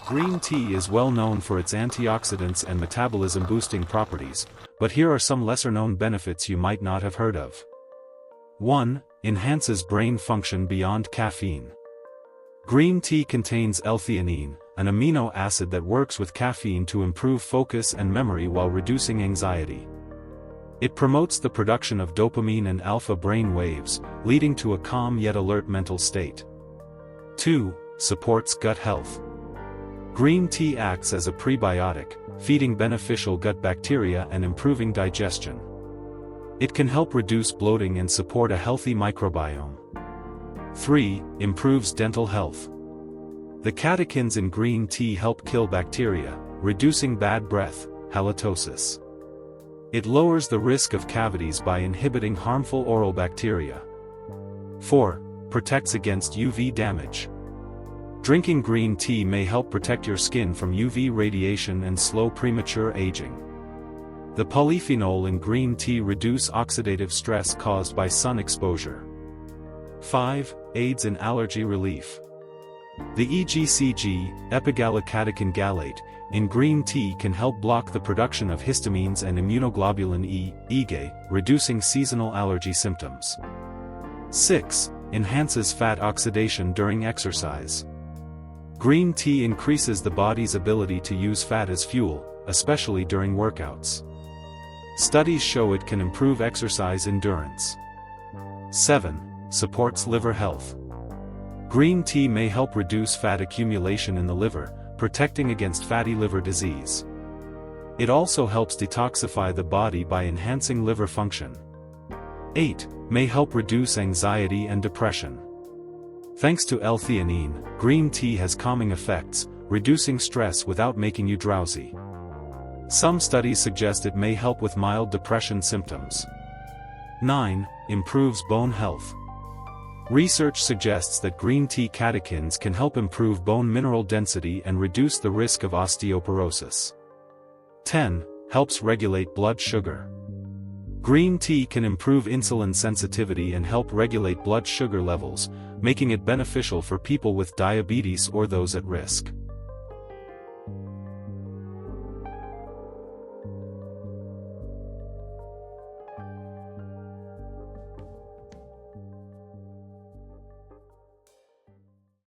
Green tea is well known for its antioxidants and metabolism-boosting properties, but here are some lesser-known benefits you might not have heard of. 1. Enhances brain function beyond caffeine. Green tea contains L-theanine, an amino acid that works with caffeine to improve focus and memory while reducing anxiety. It promotes the production of dopamine and alpha brain waves, leading to a calm yet alert mental state. 2. Supports gut health. Green tea acts as a prebiotic, feeding beneficial gut bacteria and improving digestion. It can help reduce bloating and support a healthy microbiome. 3. Improves dental health. The catechins in green tea help kill bacteria, reducing bad breath, halitosis. It lowers the risk of cavities by inhibiting harmful oral bacteria. 4. Protects against UV damage. Drinking green tea may help protect your skin from UV radiation and slow premature aging. The polyphenol in green tea reduce oxidative stress caused by sun exposure. 5. Aids in allergy relief. The EGCG, epigallocatechin gallate, in green tea can help block the production of histamines and immunoglobulin E, IgE, reducing seasonal allergy symptoms. 6. Enhances fat oxidation during exercise. Green tea increases the body's ability to use fat as fuel, especially during workouts. Studies show it can improve exercise endurance. 7. Supports liver health. Green tea may help reduce fat accumulation in the liver, protecting against fatty liver disease. It also helps detoxify the body by enhancing liver function. 8. May help reduce anxiety and depression. Thanks to L-theanine, green tea has calming effects, reducing stress without making you drowsy. Some studies suggest it may help with mild depression symptoms. 9. Improves bone health. Research suggests that green tea catechins can help improve bone mineral density and reduce the risk of osteoporosis. 10. Helps regulate blood sugar. Green tea can improve insulin sensitivity and help regulate blood sugar levels, making it beneficial for people with diabetes or those at risk.